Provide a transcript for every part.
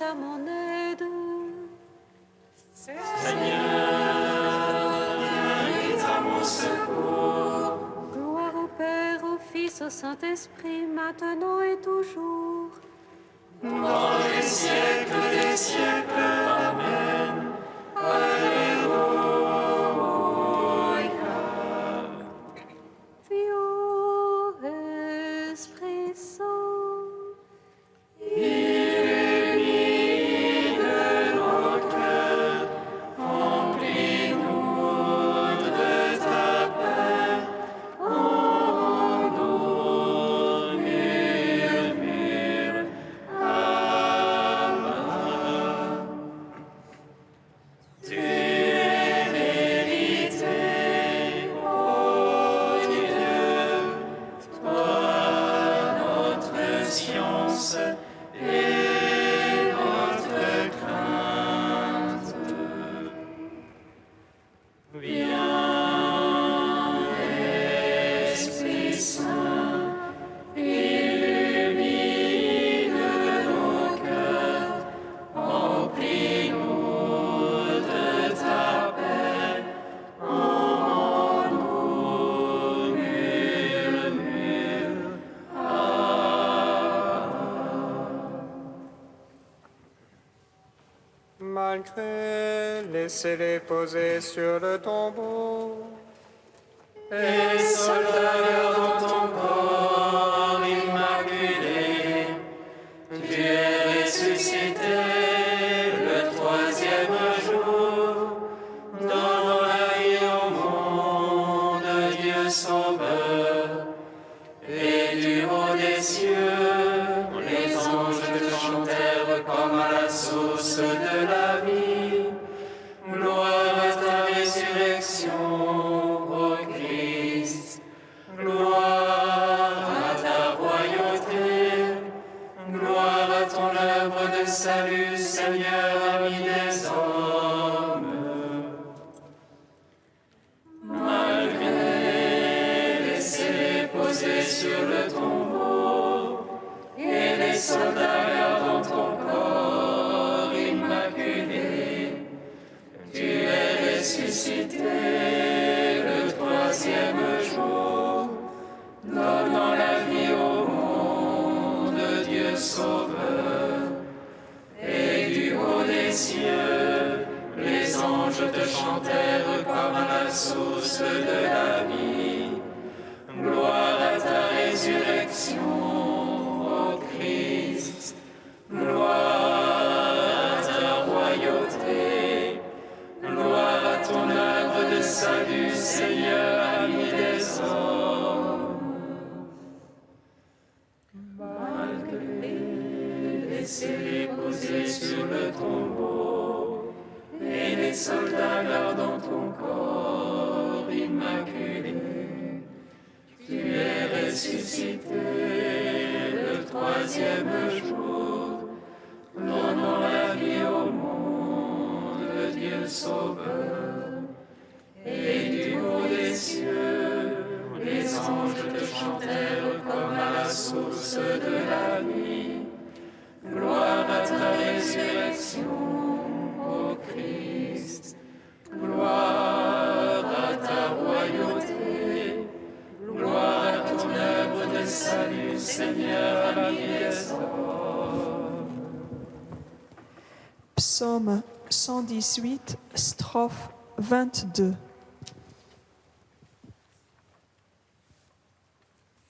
à mon aide. Seigneur, viens à mon secours. Gloire au Père, au Fils, au Saint-Esprit, maintenant et toujours. Dans les siècles des siècles. Amen. Alléluia. Viens, Esprit Saint. Illumine nos cœurs, remplis-nous de ta paix. En nous murmure. Amen. Tu es vérité, ô Dieu, toi notre science et notre crainte. Viens, Esprit Saint, illumine nos cœurs, remplis-nous de ta paix. En nous murmure. Malgré, laissez-les poser sur le tombeau. Et soldats dans ton corps immaculé, tu es ressuscité le troisième jour, donnant la vie au monde, Dieu Sauveur. Et du haut des cieux, les anges te chantèrent comme à la source de la vie. Gloire à ta résurrection, ô Christ. Gloire à ta royauté. Gloire à ton œuvre de salut, Seigneur, ami des hommes. Malgré, laissez-les poser sur le tombeau, et les soldats gardant ton corps immaculé. Tu es ressuscité le troisième jour, donnant la vie au monde, Dieu Sauveur. Et du haut des cieux, les anges te chantèrent comme à la source de la vie. Gloire à ta résurrection, ô Christ. Gloire à ta royauté. Gloire à ton œuvre de salut, Seigneur, ami des hommes. Malgré, laissez-les poser sur le tombeau, et les soldats gardant ton corps immaculé. Tu es ressuscité le troisième jour, donnant la vie au monde, Dieu Sauveur. Et du haut des cieux, les anges te chantèrent comme à la source de la vie. Gloire à ta résurrection, ô Christ. Gloire à ta royauté. Gloire à ton œuvre de salut, Seigneur, ami des hommes. Psaume 118, strophe 22.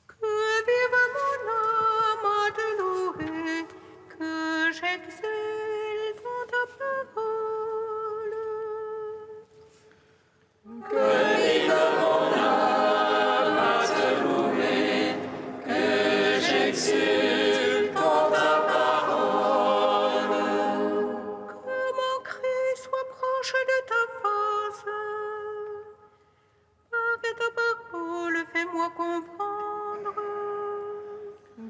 Que vive mon âme à te louer, que j'exalte dans ta parole. Que vive mon âme à te louer, que j'exulte dans ta parole. Que mon cri soit proche de ta face. Par ta parole, fais-moi comprendre.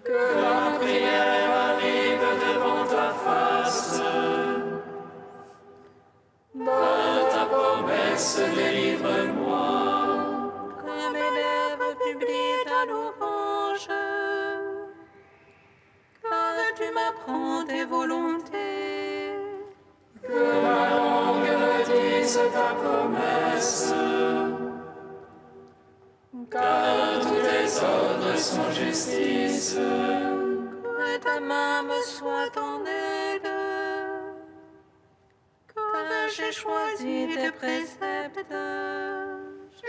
Que ma prière arrive devant ta face. Par ta promesse, délivre-moi. Que mes lèvres publient ta louange. Car tu m'apprends tes volontés. Que ma langue me dise ta promesse, car tous tes ordres sont justice. Que ta main me soit en aide, car j'ai choisi tes préceptes.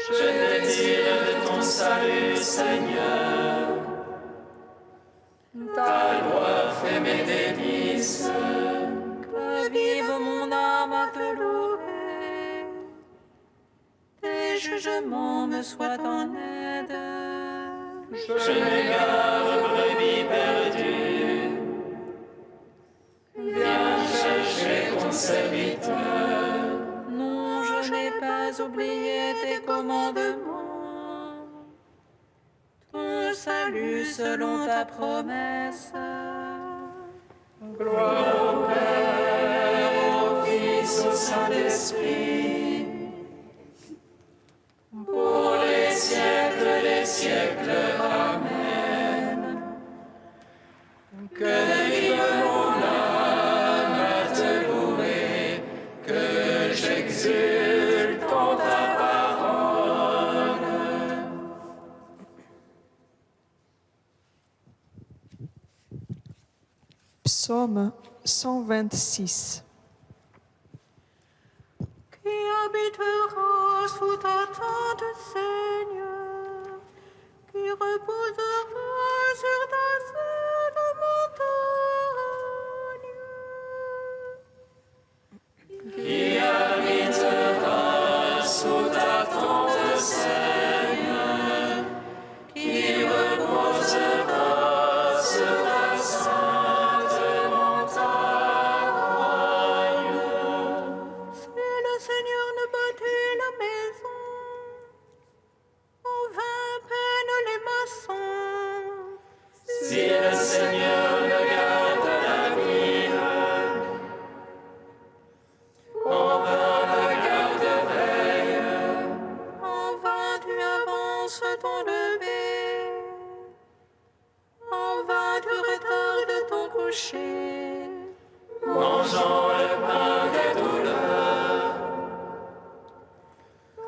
Je désire de ton salut, Seigneur. Ta loi fait mes délices. Que vive mon âme à te louer, tes jugements me soient en aide. Je m'égare, brebis perdue. Viens chercher ton serviteur. Non, je n'ai pas oublié tes commandements, ton salut selon ta promesse. Gloire au Père, au Fils, au Saint-Esprit, pour les siècles des siècles. Amen. Que vive mon âme à te louer, que j'exulte en ta parole. Psaume 126. Qui habitera sous ta tente, Seigneur, qui reposera sur ta sainte montagne. Qui habitera sous ta tente, Seigneur, qui reposera sur ta sainte montagne. Si le Seigneur ne bâtit la maison, en vain peinent les maçons. Si le Seigneur ne garde la ville, en vain la garde veille. En vain tu avances ton lever, en vain tu retardes ton coucher. Mangeant le pain des douleurs,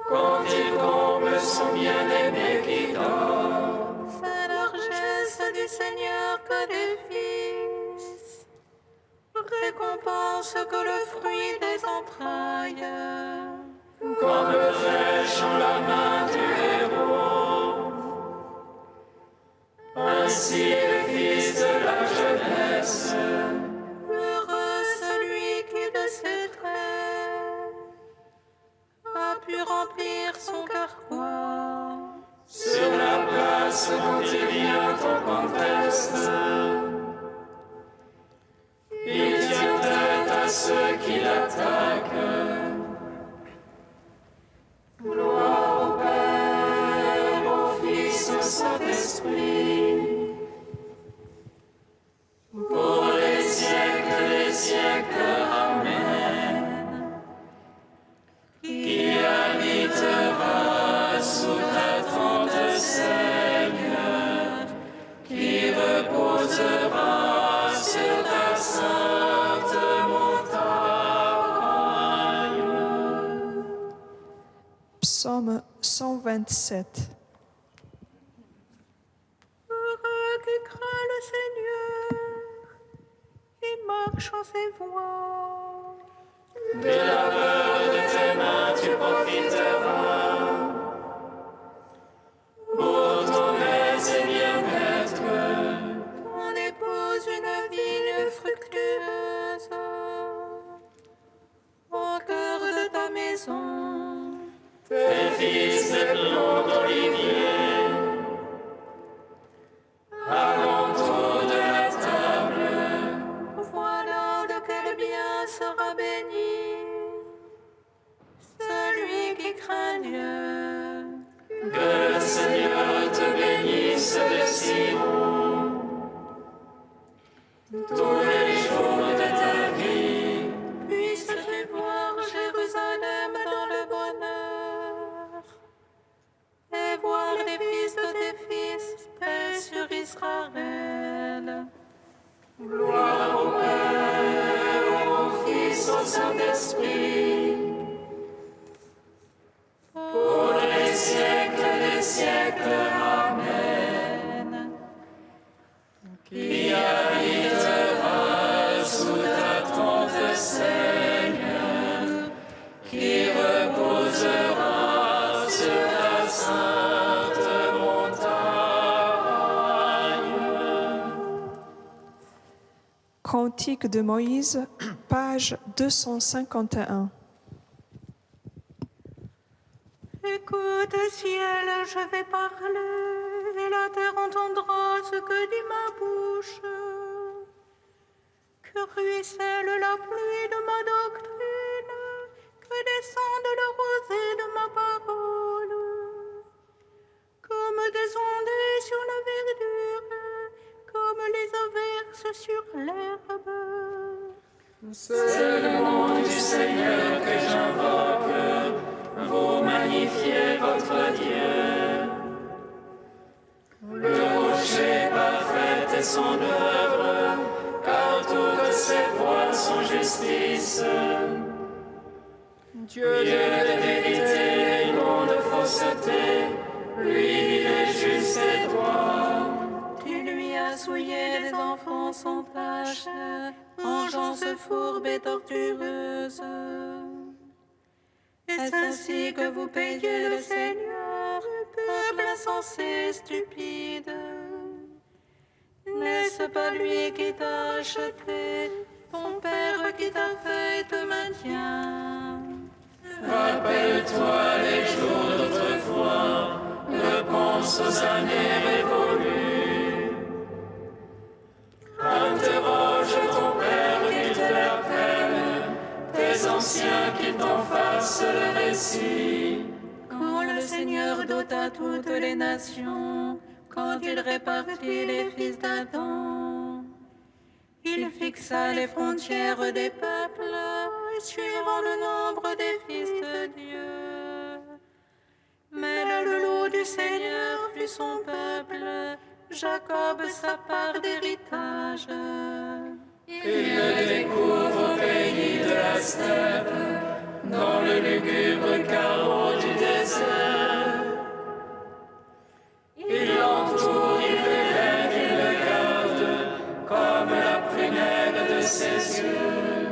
quand il comble son bien-aimé qui dort. C'est la largesse du Seigneur que des fils, récompense que le fruit des entrailles. Comme flèche en la main du héros, ainsi le fils de la jeunesse. Heureux celui qui de ses traits a pu remplir son carquois. Sur la place quand il vient en conteste, il tient tête à ceux qui l'attaquent. Gloire au Père, au Fils, au Saint-Esprit, pour les siècles des siècles. Amen. Qui habitera sous ta tente, Seigneur, qui reposera sur ta sainte montagne. Psaume 127. Heureux qui craint le Seigneur, qui marche en ses voies. De labeur de tes mains tu profiteras, pour ton aise et bien-être. Ton épouse une vigne fructueuse, au cœur de ta maison. Tes fils des plombs d'olivier, alentour de la table. Voilà de quel bien sera béni Saint-Esprit, pour les siècles des siècles. Amen. Qui habitera sous ta tente, Seigneur, qui reposera sur ta sainte montagne. Cantique de Moïse, page 251. Écoute, ciel, je vais parler, et la terre entendra ce que dit ma bouche. Que ruisselle la pluie de ma doctrine, que descende le rosée de ma parole. Comme des ondées sur la verdure, comme les averses sur l'herbe. C'est le nom du Seigneur que j'invoque, vous magnifiez votre Dieu. Le rocher parfait est son œuvre, car toutes ses voies sont justice. Dieu de vérité et non de fausseté, lui il est juste et droit. Tu lui as souillé les enfants sans tache, engeance fourbe et tortureuse. Est-ce ainsi que vous payez le Seigneur, peuple insensé, stupide? N'est-ce pas lui qui t'a acheté, ton père qui t'a fait et te maintient? Rappelle-toi les jours d'autrefois, repense aux années révolues. Interroge ton père qu'il te l'appelle, tes anciens qui t'en fassent le récit. Quand le Seigneur dota toutes les nations, quand il répartit les fils d'Adam, il fixa les frontières des peuples, suivant le nombre des fils de Dieu. Mais le lot du Seigneur fut son peuple, Jacob sa part d'héritage. Il le découvre au pays de la steppe, dans le lugubre carreau du désert. Il l'entoure, il l'élève, il le garde, comme la prunelle de ses yeux.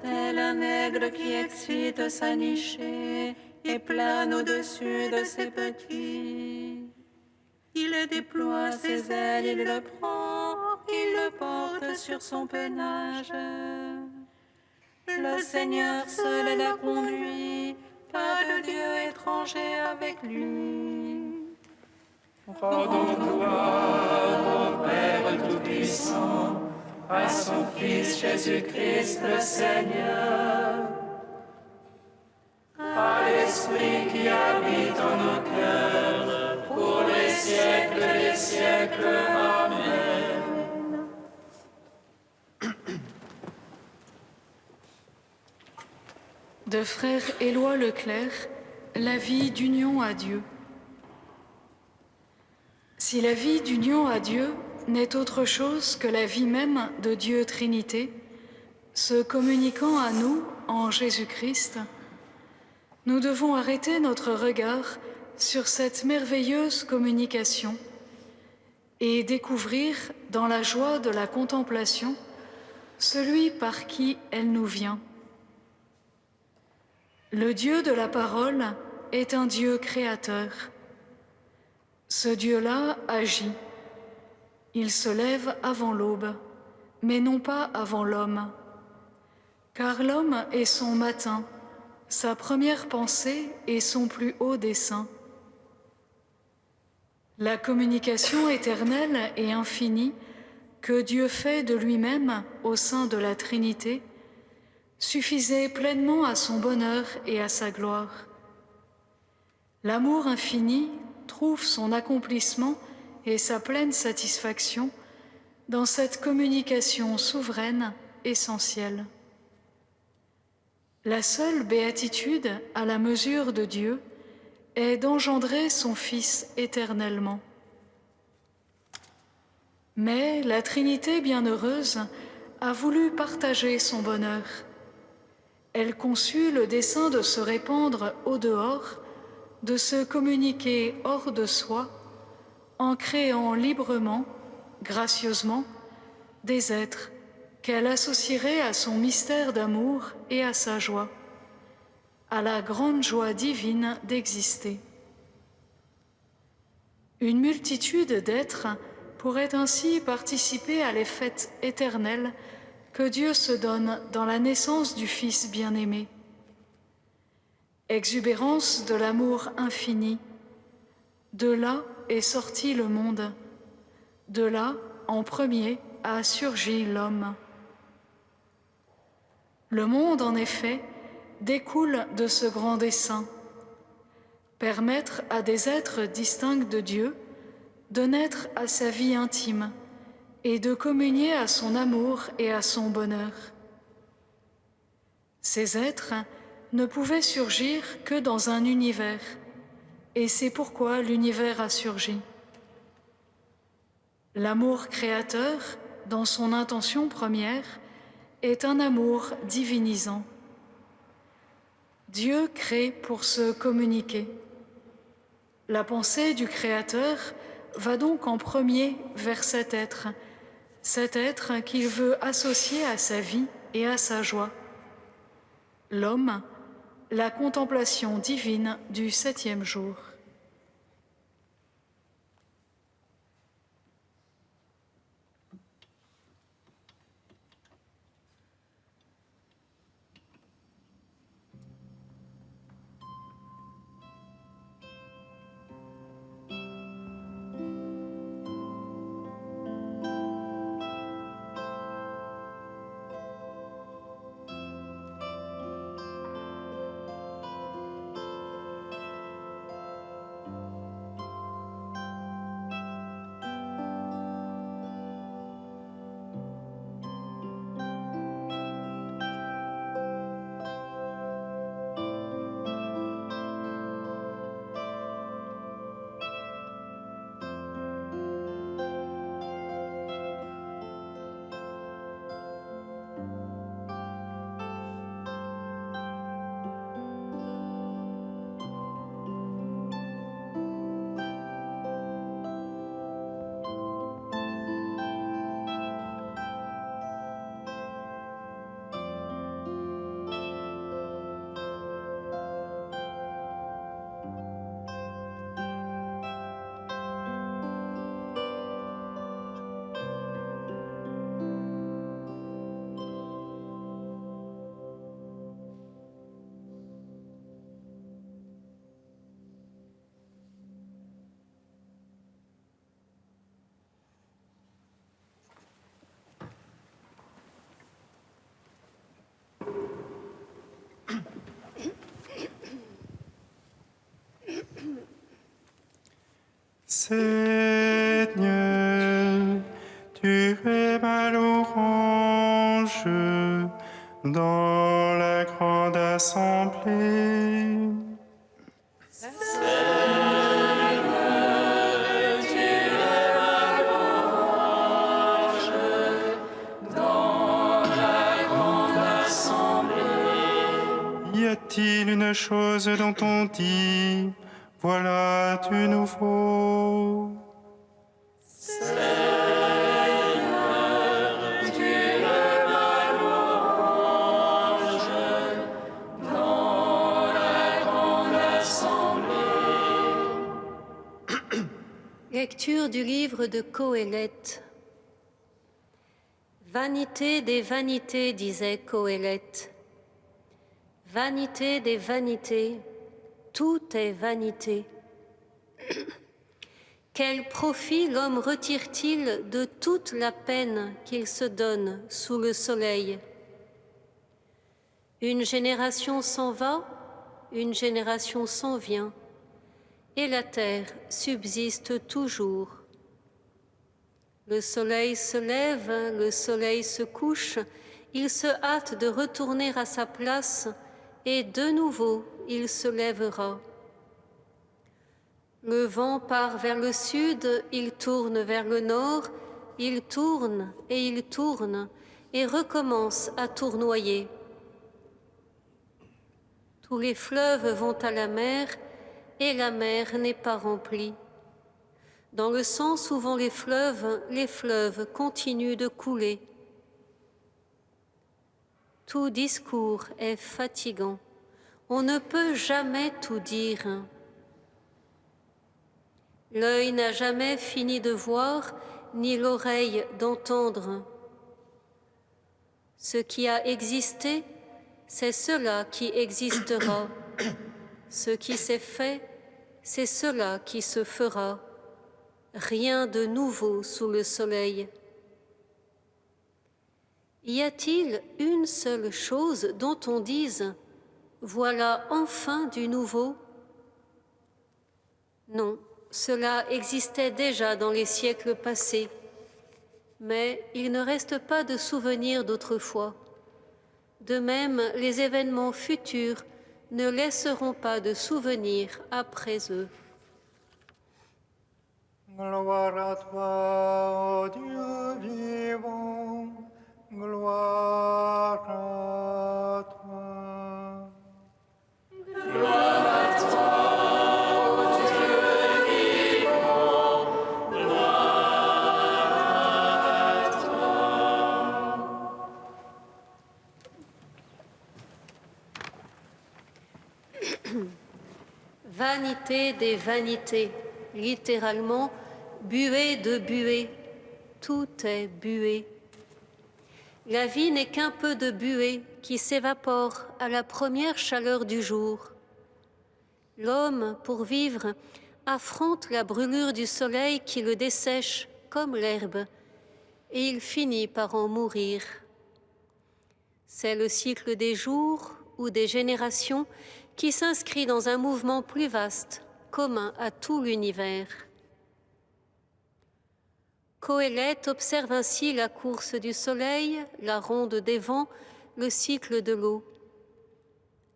Tel un aigle qui excite sa nichée et plane au-dessus de ses petits. Il déploie ses ailes, il le prend, il le porte sur son penage. Le Seigneur seul l'a conduit, pas de Dieu étranger avec lui. Rendons gloire au Père Tout-Puissant, à son Fils Jésus-Christ le Seigneur, à l'Esprit qui habite en nos cœurs, pour les siècles des siècles. Amen. De frère Éloi Leclerc, la vie d'union à Dieu. Si la vie d'union à Dieu n'est autre chose que la vie même de Dieu Trinité, se communiquant à nous en Jésus-Christ, nous devons arrêter notre regard sur cette merveilleuse communication et découvrir dans la joie de la contemplation celui par qui elle nous vient. Le Dieu de la parole est un Dieu créateur. Ce Dieu-là agit. Il se lève avant l'aube, mais non pas avant l'homme. Car l'homme est son matin, sa première pensée et son plus haut dessein. La communication éternelle et infinie que Dieu fait de lui-même au sein de la Trinité suffisait pleinement à son bonheur et à sa gloire. L'amour infini trouve son accomplissement et sa pleine satisfaction dans cette communication souveraine, essentielle. La seule béatitude à la mesure de Dieu est d'engendrer son Fils éternellement. Mais la Trinité bienheureuse a voulu partager son bonheur. Elle conçut le dessein de se répandre au dehors, de se communiquer hors de soi, en créant librement, gracieusement, des êtres qu'elle associerait à son mystère d'amour et à sa joie, à la grande joie divine d'exister. Une multitude d'êtres pourrait ainsi participer à les fêtes éternelles que Dieu se donne dans la naissance du Fils bien-aimé. Exubérance de l'amour infini, de là est sorti le monde, de là, en premier, a surgi l'homme. Le monde, en effet, découle de ce grand dessein, permettre à des êtres distincts de Dieu de naître à sa vie intime et de communier à son amour et à son bonheur. Ces êtres ne pouvaient surgir que dans un univers, et c'est pourquoi l'univers a surgi. L'amour créateur, dans son intention première, est un amour divinisant. Dieu crée pour se communiquer. La pensée du Créateur va donc en premier vers cet être qu'il veut associer à sa vie et à sa joie. L'homme, la contemplation divine du 7e jour. Seigneur, tu es ma louange dans la grande assemblée. Y a-t-il une chose dont on dit, voilà du nouveau? Lecture du livre de Qoéleth. Vanité des vanités, disait Qoéleth. Vanité des vanités, tout est vanité. Quel profit l'homme retire-t-il de toute la peine qu'il se donne sous le soleil? Une génération s'en va, une génération s'en vient, et la terre subsiste toujours. Le soleil se lève, le soleil se couche, il se hâte de retourner à sa place, et de nouveau il se lèvera. Le vent part vers le sud, il tourne vers le nord, il tourne et recommence à tournoyer. Tous les fleuves vont à la mer, et la mer n'est pas remplie. Dans le sens où vont les fleuves continuent de couler. Tout discours est fatigant. On ne peut jamais tout dire. L'œil n'a jamais fini de voir, ni l'oreille d'entendre. Ce qui a existé, c'est cela qui existera. Ce qui s'est fait, c'est cela qui se fera. Rien de nouveau sous le soleil. Y a-t-il une seule chose dont on dise « Voilà enfin du nouveau » ? Non, cela existait déjà dans les siècles passés, mais il ne reste pas de souvenirs d'autrefois. De même, les événements futurs ne laisseront pas de souvenirs après eux. Gloire à toi, ô Dieu vivant, gloire à toi. Gloire à toi, ô Dieu vivant, gloire à toi. Vanité des vanités, littéralement, buée de buée, tout est buée. La vie n'est qu'un peu de buée qui s'évapore à la première chaleur du jour. L'homme, pour vivre, affronte la brûlure du soleil qui le dessèche comme l'herbe, et il finit par en mourir. C'est le cycle des jours ou des générations qui s'inscrit dans un mouvement plus vaste, commun à tout l'univers. Coëlette observe ainsi la course du soleil, la ronde des vents, le cycle de l'eau.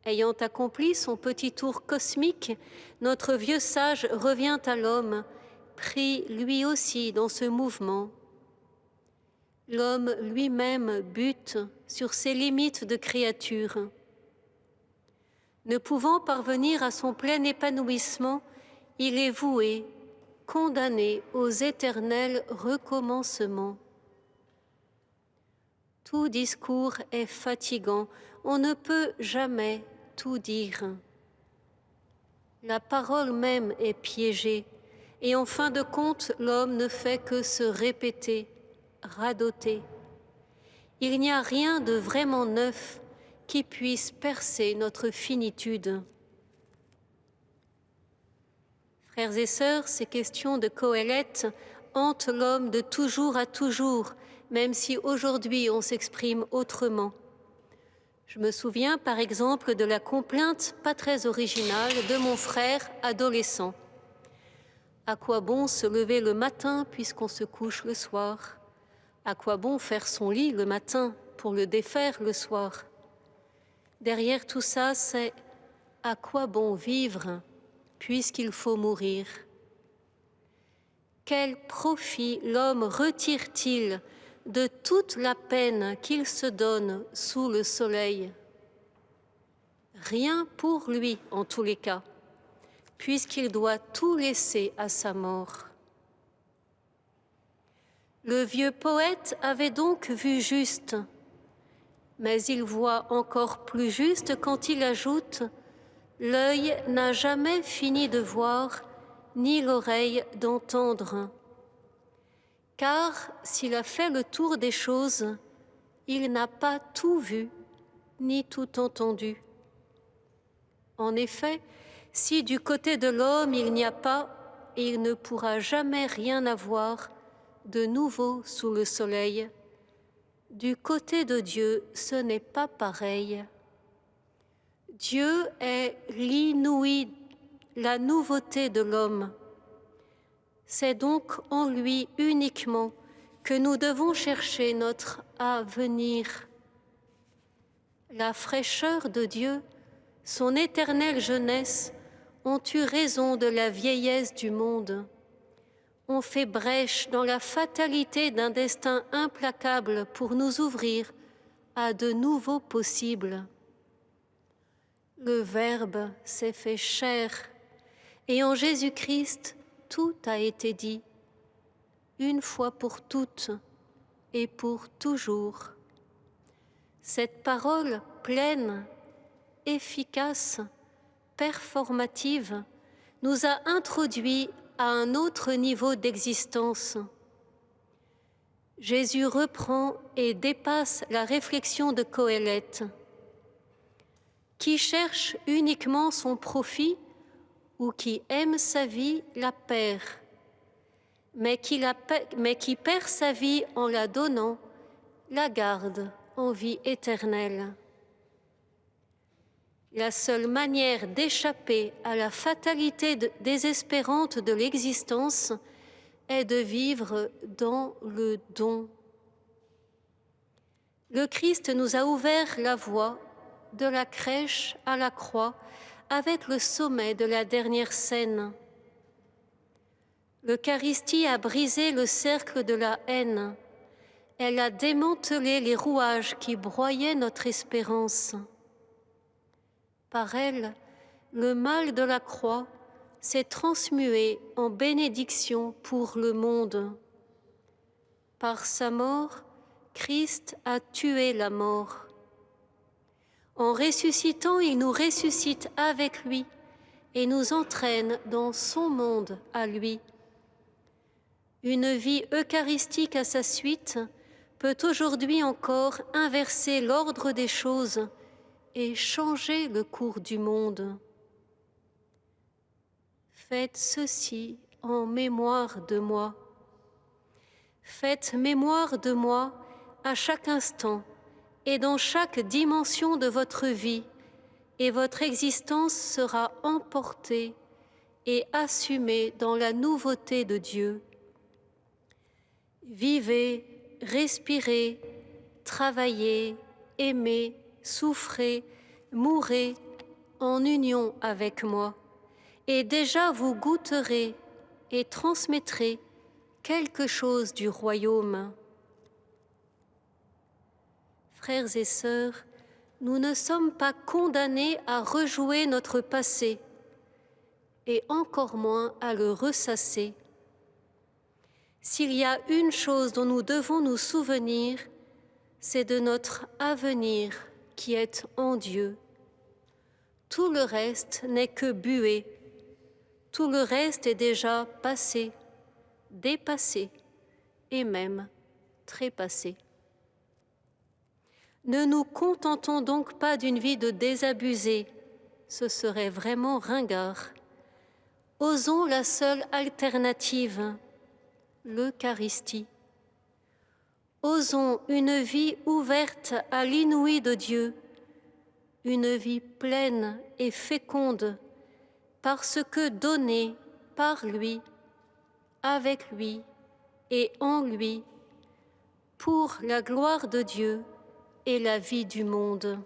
Ayant accompli son petit tour cosmique, notre vieux sage revient à l'homme, pris lui aussi dans ce mouvement. L'homme lui-même bute sur ses limites de créature. Ne pouvant parvenir à son plein épanouissement, il est voué, condamné aux éternels recommencements. Tout discours est fatigant, on ne peut jamais tout dire. La parole même est piégée, et en fin de compte, l'homme ne fait que se répéter, radoter. Il n'y a rien de vraiment neuf qui puisse percer notre finitude. Frères et sœurs, ces questions de Coëlette hantent l'homme de toujours à toujours, même si aujourd'hui on s'exprime autrement. Je me souviens par exemple de la complainte pas très originale de mon frère adolescent. À quoi bon se lever le matin puisqu'on se couche le soir? À quoi bon faire son lit le matin pour le défaire le soir? Derrière tout ça, c'est à quoi bon vivre puisqu'il faut mourir? Quel profit l'homme retire-t-il de toute la peine qu'il se donne sous le soleil? Rien pour lui, en tous les cas, puisqu'il doit tout laisser à sa mort. Le vieux poète avait donc vu juste, mais il voit encore plus juste quand il ajoute « L'œil n'a jamais fini de voir, ni l'oreille d'entendre. » Car s'il a fait le tour des choses, il n'a pas tout vu, ni tout entendu. En effet, si du côté de l'homme il n'y a pas, et il ne pourra jamais rien avoir de nouveau sous le soleil, du côté de Dieu, ce n'est pas pareil. Dieu est l'inouï, la nouveauté de l'homme. C'est donc en lui uniquement que nous devons chercher notre avenir. La fraîcheur de Dieu, son éternelle jeunesse, ont eu raison de la vieillesse du monde. On fait brèche dans la fatalité d'un destin implacable pour nous ouvrir à de nouveaux possibles. Le Verbe s'est fait chair, et en Jésus-Christ, tout a été dit, une fois pour toutes et pour toujours. Cette parole pleine, efficace, performative, nous a introduits à un autre niveau d'existence. Jésus reprend et dépasse la réflexion de Qoélète. Qui cherche uniquement son profit ou qui aime sa vie la perd, mais qui perd sa vie en la donnant, la garde en vie éternelle. La seule manière d'échapper à la fatalité désespérante de l'existence est de vivre dans le don. Le Christ nous a ouvert la voie de la crèche à la croix avec le sommet de la dernière scène. L'Eucharistie a brisé le cercle de la haine. Elle a démantelé les rouages qui broyaient notre espérance. Par elle, le mal de la croix s'est transmué en bénédiction pour le monde. Par sa mort, Christ a tué la mort. En ressuscitant, il nous ressuscite avec lui et nous entraîne dans son monde à lui. Une vie eucharistique à sa suite peut aujourd'hui encore inverser l'ordre des choses et changer le cours du monde. Faites ceci en mémoire de moi. Faites mémoire de moi à chaque instant et dans chaque dimension de votre vie, et votre existence sera emportée et assumée dans la nouveauté de Dieu. Vivez, respirez, travaillez, aimez, souffrez, mourrez en union avec moi, et déjà vous goûterez et transmettrez quelque chose du royaume. Frères et sœurs, nous ne sommes pas condamnés à rejouer notre passé, et encore moins à le ressasser. S'il y a une chose dont nous devons nous souvenir, c'est de notre avenir qui est en Dieu. Tout le reste n'est que buée. Tout le reste est déjà passé, dépassé et même trépassé. Ne nous contentons donc pas d'une vie de désabusés, ce serait vraiment ringard. Osons la seule alternative, l'Eucharistie. Osons une vie ouverte à l'inouï de Dieu, une vie pleine et féconde, parce que donnée par lui, avec lui et en lui, pour la gloire de Dieu et la vie du monde.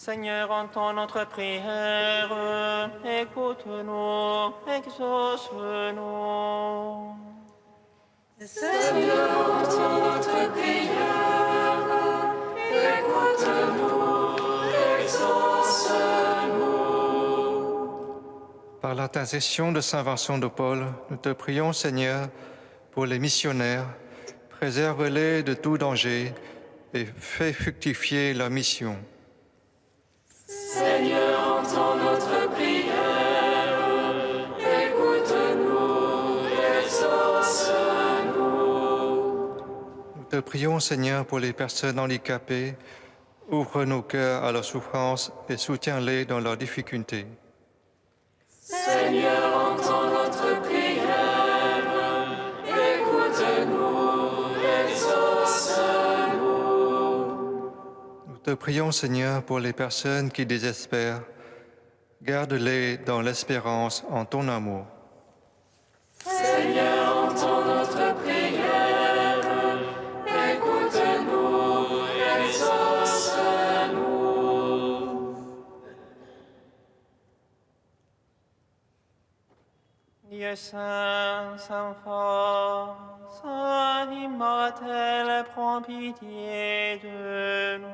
Seigneur, entends notre prière, écoute-nous, exauce-nous. Seigneur, entends notre prière, écoute-nous, exauce-nous. Par l'intercession de Saint Vincent de Paul, nous te prions, Seigneur, pour les missionnaires, préserve-les de tout danger et fais fructifier leur mission. Seigneur, entends notre prière, écoute-nous, exauce-nous. Nous te prions, Seigneur, pour les personnes handicapées, ouvre nos cœurs à leur souffrance et soutiens-les dans leurs difficultés. Seigneur, entends notre prière, écoute-nous, exauce-nous. Nous te prions, Seigneur, pour les personnes qui désespèrent, garde-les dans l'espérance en ton amour. Seigneur, entends notre prière, écoute-nous, exauce-nous. Dieu saint, saint fort, saint immortel, prends pitié de nous.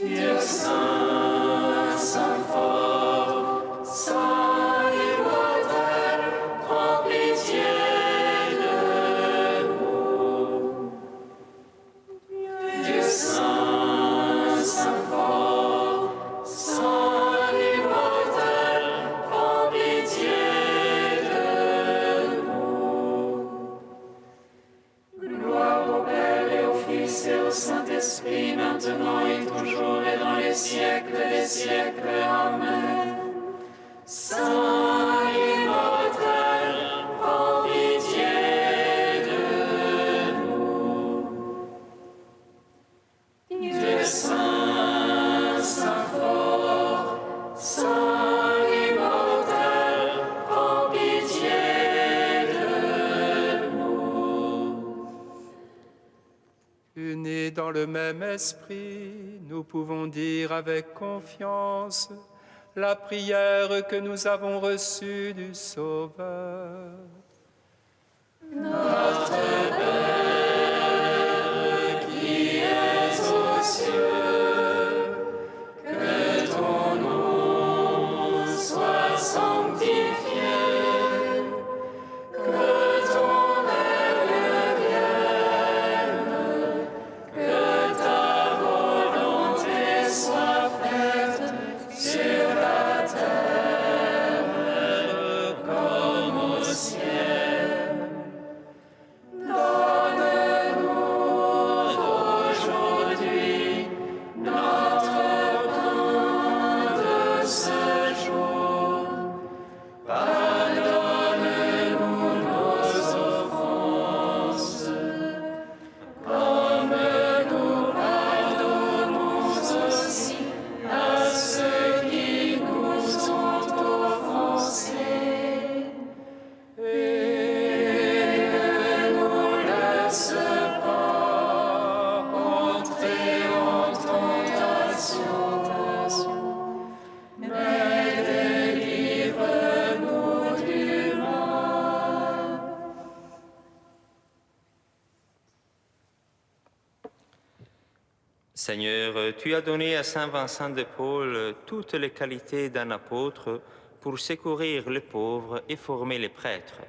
Dieu saint, saint fort, saint immortel, prends pitié de nous. Dieu saint, saint fort, saint immortel, prends pitié de nous. Gloire au Père et au Fils et au Saint-Esprit, maintenant et toujours et dans les siècles des siècles. Amen. Saint immortel, prends pitié de nous. Dieu saint, saint fort, saint immortel, prends pitié de nous. Unis dans le même esprit, nous pouvons dire avec confiance la prière que nous avons reçue du Sauveur. Notre Père qui es aux cieux, que ton nom soit sanctifié, que ton règne vienne, que ta volonté soit faite sur la terre comme au ciel. Donne-nous aujourd'hui notre pain de ce jour. Pardonne-nous nos offenses, comme nous pardonnons aussi à ceux qui nous ont offensés. Et ne nous laisse pas entrer en tentation, mais délivre-nous du mal. Seigneur, tu as donné à Saint Vincent de Paul toutes les qualités d'un apôtre pour secourir les pauvres et former les prêtres.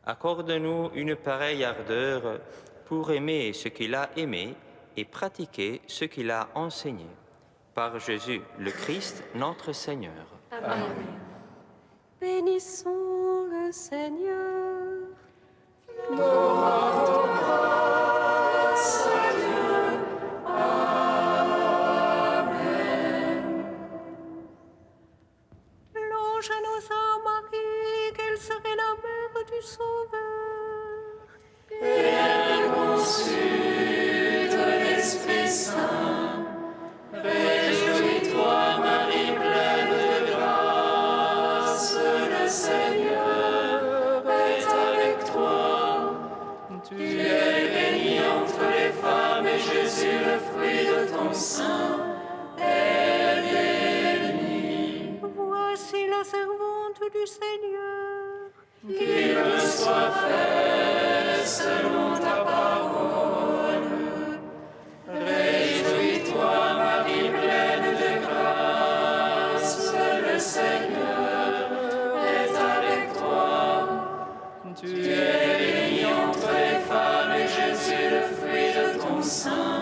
Accorde-nous une pareille ardeur pour aimer ce qu'il a aimé et pratiquer ce qu'il a enseigné. Par Jésus, le Christ, notre Seigneur. Amen. Bénissons le Seigneur. L'ange annonça à Marie qu'elle serait la mère du Sauveur. Et elle conçut de l'Esprit Saint. Réjouis-toi, Marie, pleine de grâce, le Seigneur est avec toi. Tu es bénie entre les femmes, et Jésus, le fruit de ton sein, du Seigneur. Qu'il me soit fait selon ta parole. Réjouis-toi, Marie pleine de grâce, le Seigneur est avec toi. Tu es bénie entre les femmes et Jésus, le fruit de ton sein,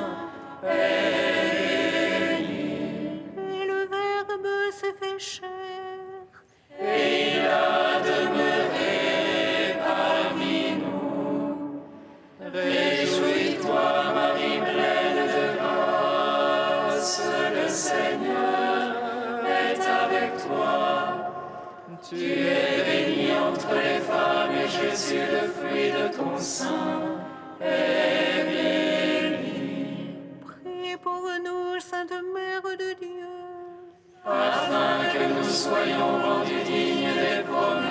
est béni. Et le Verbe s'est fait chair. Et il a demeuré parmi nous. Réjouis-toi, Marie pleine de grâce, le Seigneur est avec toi. Tu es bénie entre les femmes et Jésus, le fruit de ton sein, est béni. Priez pour nous, Sainte Mère de Dieu. Afin que nous soyons rendus dignes des promesses